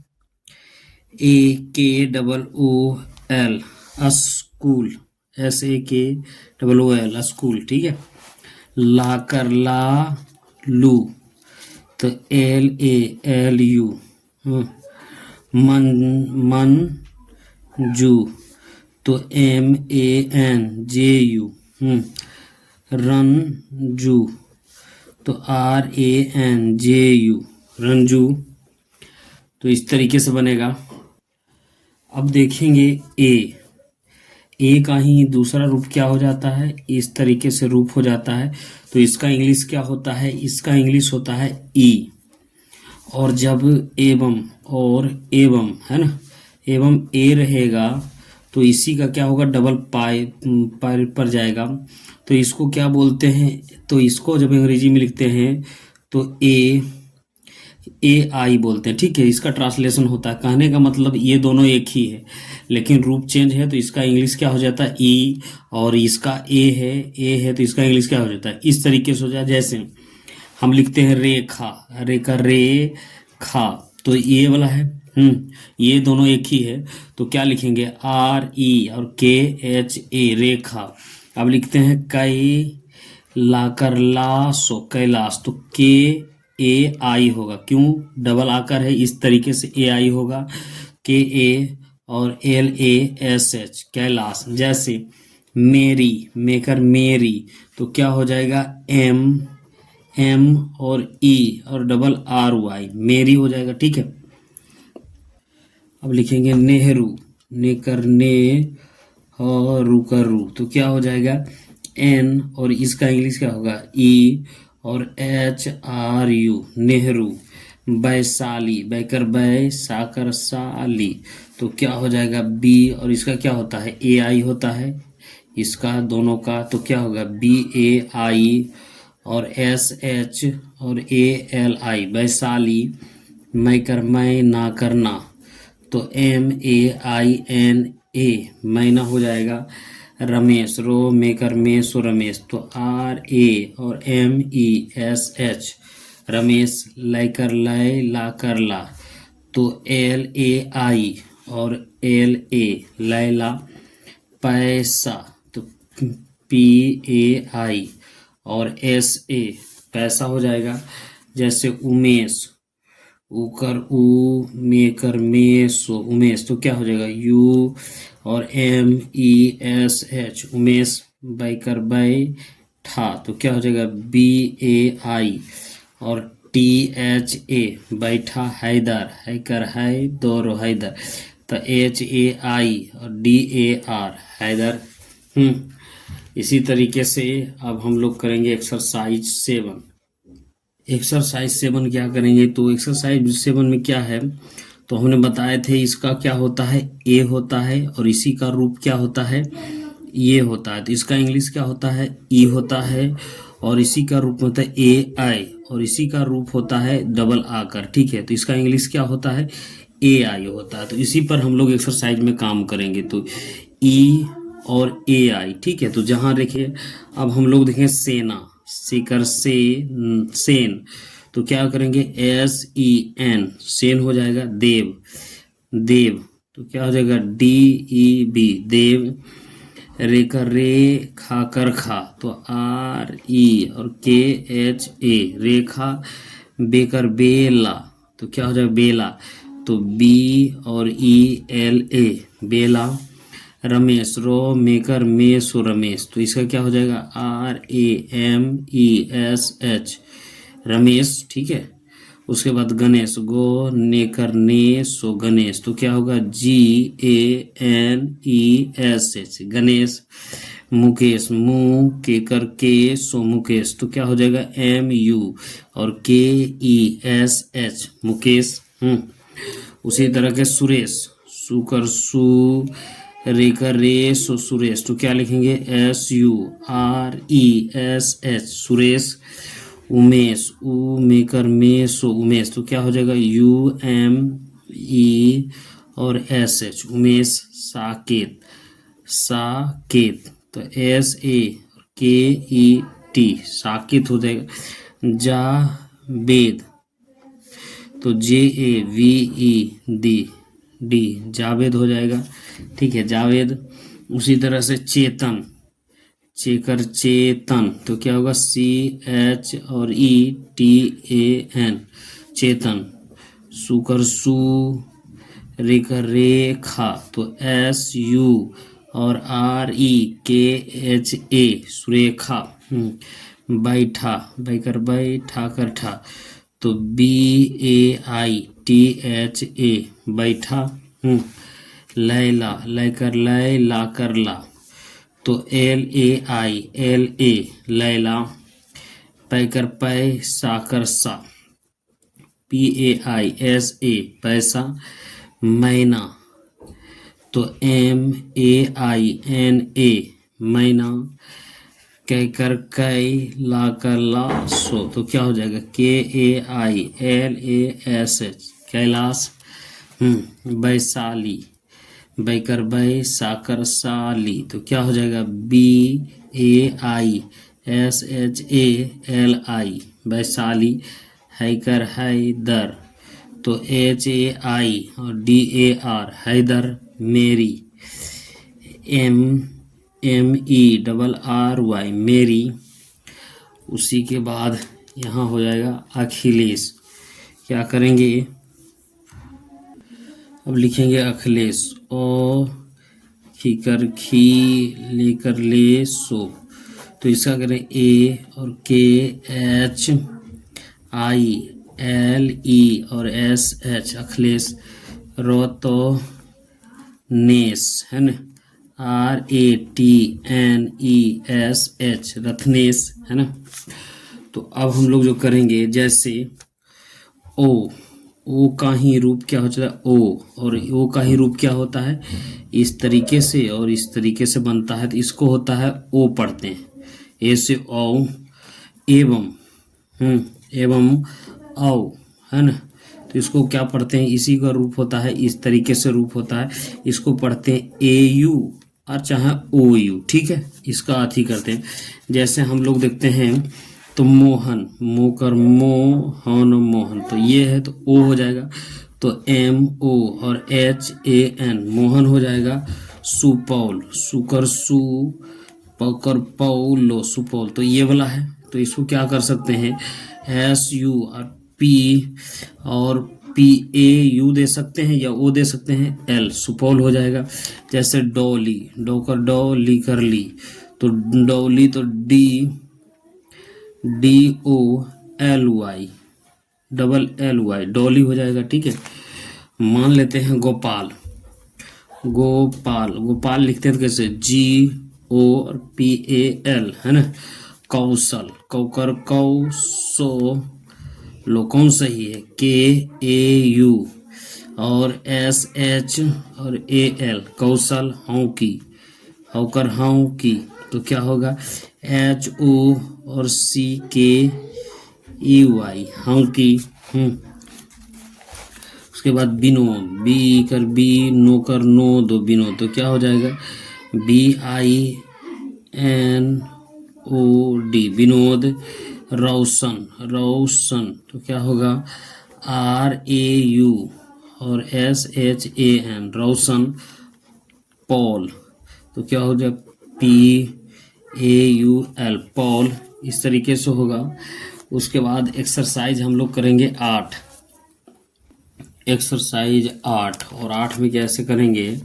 स्कूल, SAKOOL स्कूल, ठीक है। लाकर, ला लू, तो LALU। मन, मन जू, तो MANJU। रंजू, तो RANJU रंजू। तो इस तरीके से बनेगा। अब देखेंगे ए का ही दूसरा रूप क्या हो जाता है, इस तरीके से रूप हो जाता है। तो इसका इंग्लिश क्या होता है, इसका इंग्लिश होता है ई। और जब एवं और एवं है ना, एवं ए रहेगा तो इसी का क्या होगा डबल पाई पर जाएगा। तो इसको क्या बोलते हैं, तो इसको जब अंग्रेजी में लिखते हैं तो AI बोलते हैं, ठीक है। इसका ट्रांसलेशन होता है, कहने का मतलब ये दोनों एक ही है, लेकिन रूप चेंज है। तो इसका इंग्लिश क्या हो जाता है ई, और इसका ए है तो इसका इंग्लिश क्या हो जाता है इस तरीके से हो जाए। जैसे हम लिखते हैं रेखा, रेखा रे खा, तो ये वाला है, ये दोनों एक ही है। तो क्या लिखेंगे RE और KHA रेखा। अब लिखते हैं लाकर लासो कैलाश, तो KAI होगा, क्यों डबल आकर है इस तरीके से AI होगा KA और LASH कैलाश। जैसे मेरी, मेकर मेरी, तो क्या हो जाएगा M और E और डबल RY मेरी हो जाएगा, ठीक है। अब लिखेंगे नेहरू, नेकर ने और रुकर रू, तो क्या हो जाएगा N और इसका इंग्लिश क्या होगा E और HRU नेहरू। वैशाली, बैकर बै, साकर साली, तो क्या हो जाएगा B और इसका क्या होता है AI होता है इसका दोनों का, तो क्या होगा BAI और SH और ALI वैशाली। मैं कर मैं ना करना, तो MAINA मैना हो जाएगा। रमेश, रो मेकर मेसो रमेश, तो RA और MESH रमेश। लैकर लय ला कर ला, तो LAI और LA लैला। पैसा, तो PAI और SA पैसा हो जाएगा। जैसे उमेश, उकर उ, मेकर मेसो उमेश, तो क्या हो जाएगा U और MESH उमेश। बैकर बैठा, तो क्या हो जाएगा BAI और THA बैठा। हैदर, हैकर है दौरो हैदर, तो HAI और DAR हैदर। इसी तरीके से अब हम लोग करेंगे एक्सरसाइज 7। एक्सरसाइज 7 क्या करेंगे, तो एक्सरसाइज 7 में क्या है, तो हमने बताए थे इसका क्या होता है ए होता है, और इसी का रूप क्या होता है ये होता है। तो इसका इंग्लिश क्या होता है ई होता है, और इसी का रूप होता है AI, और इसी का रूप होता है डबल आकर, ठीक है। तो इसका इंग्लिश क्या होता है AI होता है। तो इसी पर हम लोग एक्सरसाइज में काम करेंगे, तो E और AI, ठीक है। तो जहाँ देखिए अब हम लोग देखें सेना, सीकर से सेन, तो क्या करेंगे SEN सेन हो जाएगा। देव, देव, तो क्या हो जाएगा DEB देव। रेकर रे खा कर खा, तो RE और KHA रेखा। बेकर बेला, तो क्या हो जाएगा बेला, तो B और ELA बेला। रमेश, रो मेकर मेस हो रमेश, तो इसका क्या हो जाएगा RAMESH रमेश, ठीक है। उसके बाद गणेश, गो नेकर ने सो गणेश, तो क्या होगा GANESH गणेश। मुकेश, मु केकर के सो मुकेश, तो क्या हो जाएगा MU और KESH मुकेश। उसी तरह के सुरेश, सुकर सु रेकर रे सो सुरेश, तो क्या लिखेंगे SURESH सुरेश। उमेश, उ मेकर में सो उमेश, तो क्या हो जाएगा UME और SH उमेश। साकेत, साकेत, तो SAKET साकेत हो जाएगा। जावेद, तो JAVED जावेद हो जाएगा, ठीक है जावेद। उसी तरह से चेतन, चेकर चेतन, तो क्या होगा CH और ETAN चेतन। सुकर सु रेकर रेखा, तो SU और REKHA सुरेखा। बैठा, बैकर बैठा कर ठा, तो BAITHA बैठा। लैला, लैकर लै ला कर ला, तो LAILA लैला। पैकर पै साकर सा, PAISA पैसा। मैना, तो MAINA मैना। कैकर कै ला कर ला सो, तो क्या हो जाएगा KAILASH कैलाश। वैशाली, बैकर बै साकर साली, तो क्या हो जाएगा BAISHALI वैशाली। हैकर हैदर, तो HAI और DAR हैदर। मेरी, MERRY मेरी। उसी के बाद यहाँ हो जाएगा अखिलेश, क्या करेंगे अब लिखेंगे अखिलेश, ओ खीकर खी लेकर ले सो, तो इसका करें A और KHILE और SH अखिलेश। रोतो नेस है ना, RATNESH रत्नेश है ना। तो अब हम लोग जो करेंगे, जैसे ओ का ही रूप क्या होता है ओ, और ओ का ही रूप क्या होता है इस तरीके से और इस तरीके से बनता है, तो इसको होता है ओ पढ़ते हैं ए से ओ। एवं एवं औ है ना, तो इसको क्या पढ़ते हैं, इसी का रूप होता है, इस तरीके से रूप होता है, इसको पढ़ते हैं AU और चाहे OU, ठीक है। इसका अथी करते हैं, जैसे हम लोग देखते हैं तो मोहन, मोकर मोहन मोहन, तो ये है तो ओ हो जाएगा, तो MO और HAN मोहन हो जाएगा। सुपौल, सुकर सु पकर पौलो सुपौल, तो ये वाला है, तो इसको क्या कर सकते हैं SU और P और PAU दे सकते हैं या O दे सकते हैं L सुपौल हो जाएगा। जैसे डोली, डोकर डोली कर ली, तो डोली तो DOLY डबल LY डोली हो जाएगा, ठीक है। मान लेते हैं गोपाल, गोपाल, गोपाल लिखते हैं कैसे GO और PAL है ना। कौशल, कौकर कौसो लो, कौन सही है KAU और SH और AL कौशल। हौकी, हौकर हौकी, तो क्या होगा HO और CKEY हौकी। उसके बाद विनोद, बी कर बी नो कर नो दो विनोद, तो क्या हो जाएगा BINOD विनोद। रोशन, रोशन, तो क्या होगा RAU और SHAN रोशन। पॉल, तो क्या हो जाएगा PAUL पॉल, इस तरीके से होगा। उसके बाद एक्सरसाइज हम लोग करेंगे 8, एक्सरसाइज 8, और 8 में कैसे करेंगे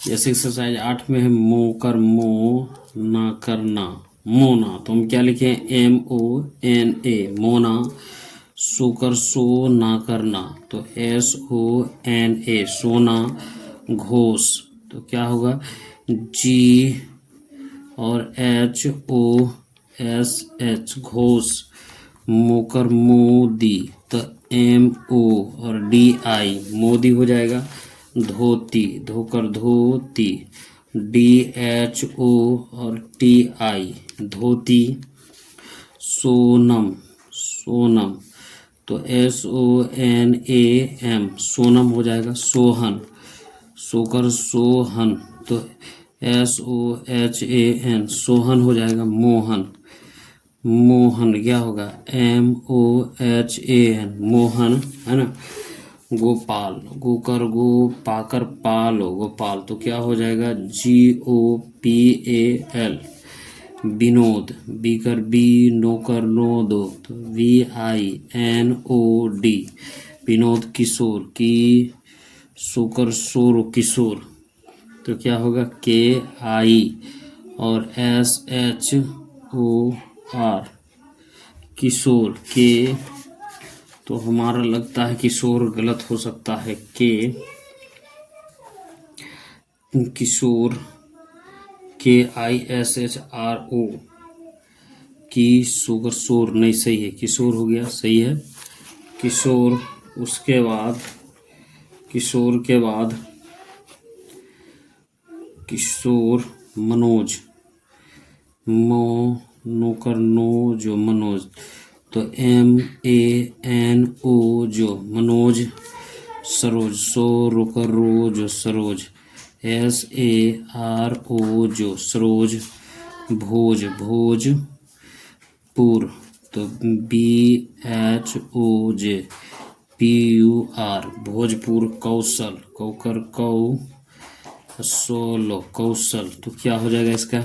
जैसे एक्सरसाइज 8 में है मो कर मो, ना करना मोना, तो हम क्या लिखें MONA मोना। सो कर सो, ना करना तो SONA सोना। घोष तो क्या होगा G और HOSH घोष। मोकर मोदी तो MO और DI मोदी हो जाएगा। धोती धोकर धोती DHO और TI धोती। सोनम सोनम तो SONAM सोनम हो जाएगा। सोहन सोकर सोहन तो SOHAN सोहन हो जाएगा। मोहन मोहन क्या होगा MOHAN मोहन, है ना। गोपाल गोकर गो, पाकर पालो गोपाल, तो क्या हो जाएगा GOPAL। विनोद बीकर बी, नोकर नो दो तो VINOD विनोद। किशोर की सोकर सोर किशोर, तो क्या होगा KI और SHOR किशोर के। तो हमारा लगता है किशोर गलत हो सकता है के किशोर KISHRO की सुगर शोर नहीं सही है, किशोर हो गया सही है। किशोर उसके बाद किशोर के बाद किशोर मनोज नोकर नो जो मनोज तो MANO जो मनोज। सरोज सो रोकर रो जो सरोज SARO जो सरोज। भोज भोजपुर तो BHOJ PUR भोजपुर। कौशल कौकर कौ सोलो कौशल, तो क्या हो जाएगा इसका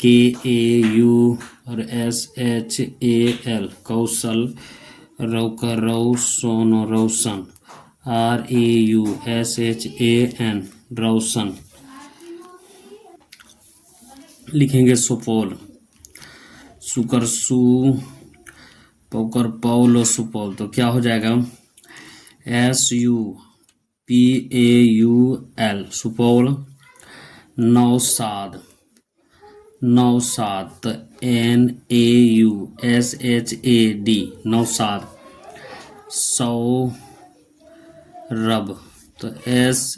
KAU और SHAL कौशल। रौकर रौ सोनो रोशन RAUSHAN रोशन। लिखेंगे सुपौल सुकर सु, पौकर पौलो सुपौल, तो क्या हो जाएगा SUPAUL सुपौल। नौसाद नौसाद तो NAUSHAD नौसाद। सौरभ तो SAURAV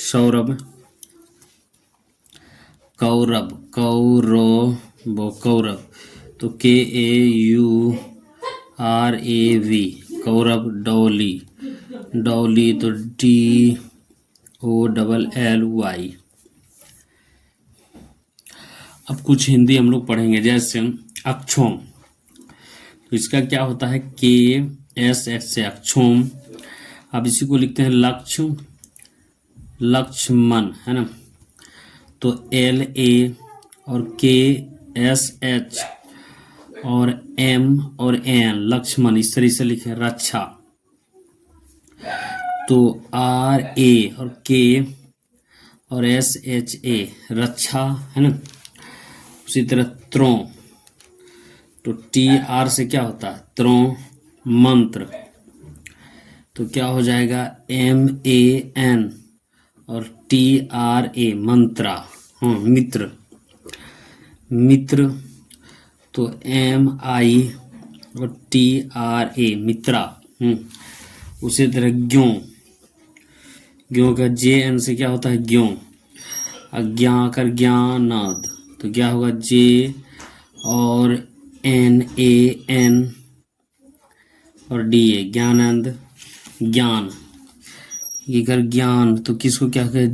सौरभ। कौरव कौरव तो KAURAV कौरव। डॉली तो DOLLY। अब कुछ हिंदी हम लोग पढ़ेंगे, जैसे अक्षोम, तो इसका क्या होता है KSH से अक्षोम। अब इसी को लिखते हैं लक्ष्मण, है ना। तो LA और KSH और M और N लक्ष्मण, इस तरह से लिखे। रक्षा तो RA और K और SHA रक्षा, है ना। उसी तरह त्रों तो TR से क्या होता है त्रों। मंत्र तो क्या हो जाएगा MAN और TRA मंत्रा। हाँ मित्र तो MI और TRA मित्रा। उसी तरह ज्ञों का JN से क्या होता है ज्ञों। अज्ञा कर ज्ञानाद, तो क्या होगा J और NAN और DA ज्ञानंद ज्ञान। ये कर ज्ञान तो किसको क्या कहे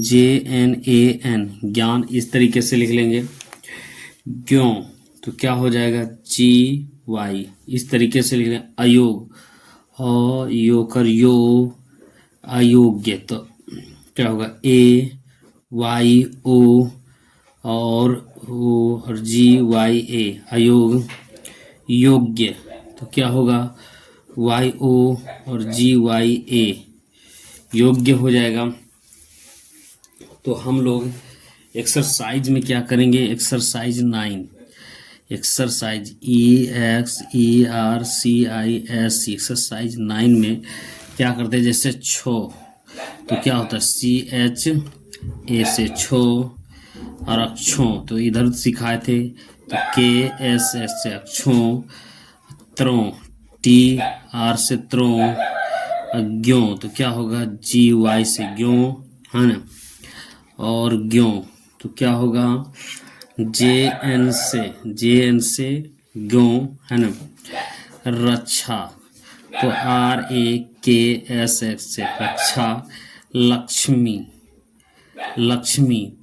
JNAN ज्ञान, इस तरीके से लिख लेंगे। ज्ञों तो क्या हो जाएगा GY, इस तरीके से लिख लेंगे। अयोग यो कर यो अयोग्य, तो क्या होगा AYO और O और GYA अयोग। योग्य तो क्या होगा YO और GYA योग्य हो जाएगा। तो हम लोग एक्सरसाइज में क्या करेंगे, एक्सरसाइज 9, एक्सरसाइज EXERCISE एक्सरसाइज 9 में क्या करते हैं, जैसे छो तो क्या होता है CHA से छो, और अक्षों तो इधर सिखाए थे तो KSS से अक्षों, त्रों TR से त्रों, ज्यों तो क्या होगा GY से ज्यों, है ना, और ज्यों तो क्या होगा JN से ज्यों, है ना। रक्षा तो RAKSX से रक्षा, लक्ष्मी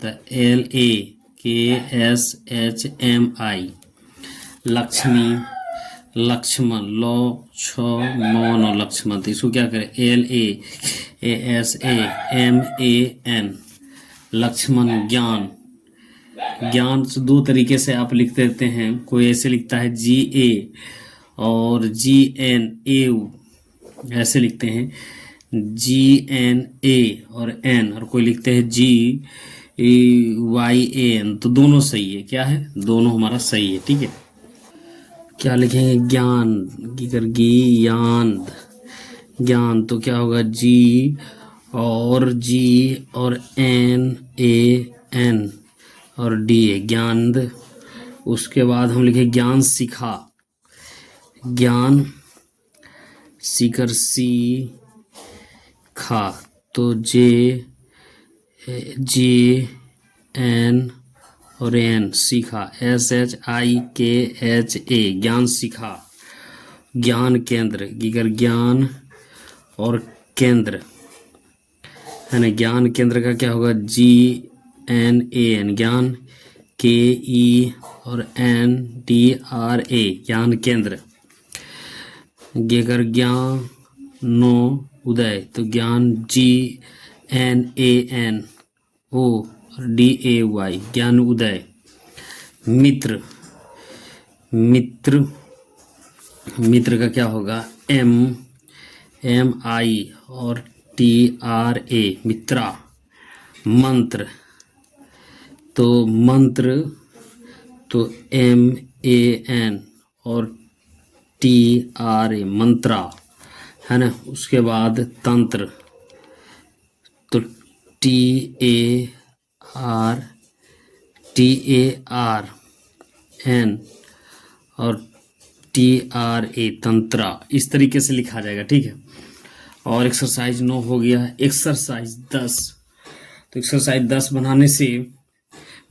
तो LAKSHMI लक्ष्मी, लक्ष्मण लक्ष्मण तो इसको क्या करें LAASAMAN लक्ष्मण। ज्ञान से दो तरीके से आप लिख देते हैं, कोई ऐसे लिखता है GA और GNAU ऐसे लिखते हैं, GNA और N, और कोई लिखते हैं GYAN, तो दोनों सही है, क्या है दोनों हमारा सही है, ठीक है। क्या लिखेंगे ज्ञान की कर ज्ञान तो क्या होगा G और NAN और D ज्ञान। उसके बाद हम लिखे ज्ञान सिखा खा तो JN और N सीखा SHIKHA ज्ञान सिखा। ज्ञान केंद्र ज्ञान और केंद्र, है ना, ज्ञान केंद्र का क्या होगा GNAN ज्ञान, KE और NDRA ज्ञान केंद्र। ज्ञानो उदय तो ज्ञान GNANO और DAY ज्ञान उदय। मित्र का क्या होगा MI और TRA मित्रा। मंत्र तो MAN और TRA मंत्रा, है ना। उसके बाद तंत्र तो TARN और TRA तंत्रा, इस तरीके से लिखा जाएगा, ठीक है। और एक्सरसाइज 9 हो गया। एक्सरसाइज 10 तो एक्सरसाइज 10 बनाने से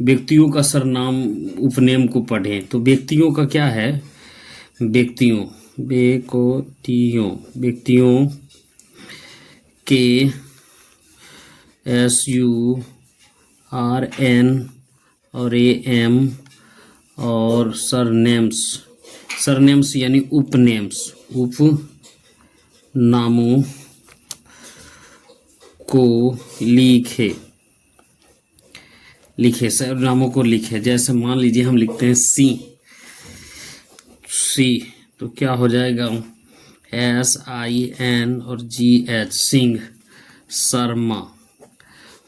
व्यक्तियों का सरनाम उपनेम को पढ़ें। तो व्यक्तियों का क्या है, व्यक्तियों के SURN और AM और सरनेम्स यानी उपनामों को लिखे सरनामों को लिखे। जैसे मान लीजिए हम लिखते हैं सी तो क्या हो जाएगा SIN और GH सिंह। शर्मा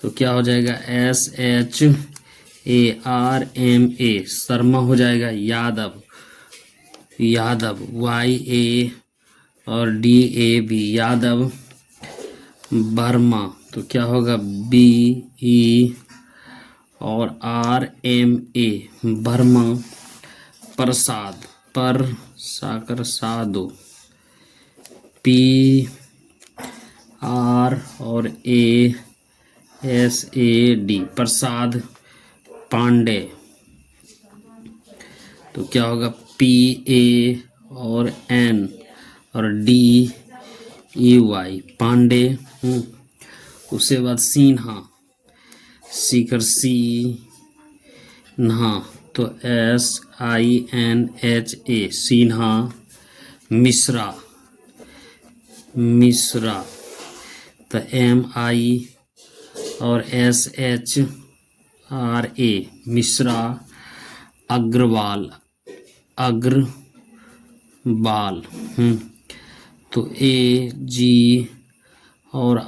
तो क्या हो जाएगा SHARMA शर्मा हो जाएगा। यादव YA और DAB यादव। वर्मा तो क्या होगा BE और RMA वर्मा। प्रसाद सादो PR और ASAD प्रसाद। पांडे तो क्या होगा PA और N और DEY पांडे। उसके बाद सिन्हा सिन्हा तो SINHA सिन्हा। मिश्रा तो MI और SHRA मिश्रा। अग्रवाल तो AG और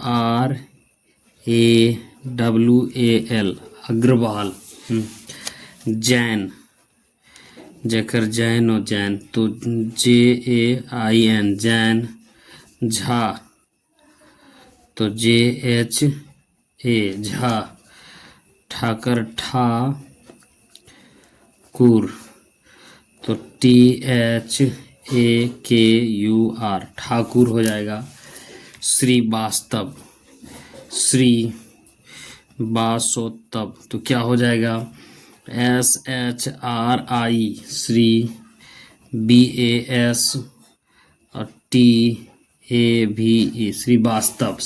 RAWAL अग्रवाल। जैन, जेकर जैन और जैन तो JAIN जैन। झा तो JHA झा। ठाकर ठाकुर तो THAKUR ठाकुर हो जाएगा। श्रीवास्तव श्रीवासोत्तव तो क्या हो जाएगा SHRI श्री। BAS और TAVE श्रीवास्तव।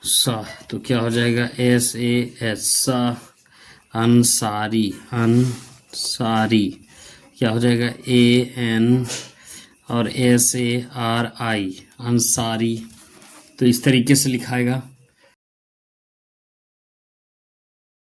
शाह तो क्या हो जाएगा SAH शाह। अंसारी क्या हो जाएगा AN और SARI अंसारी। तो इस तरीके से लिखाएगा।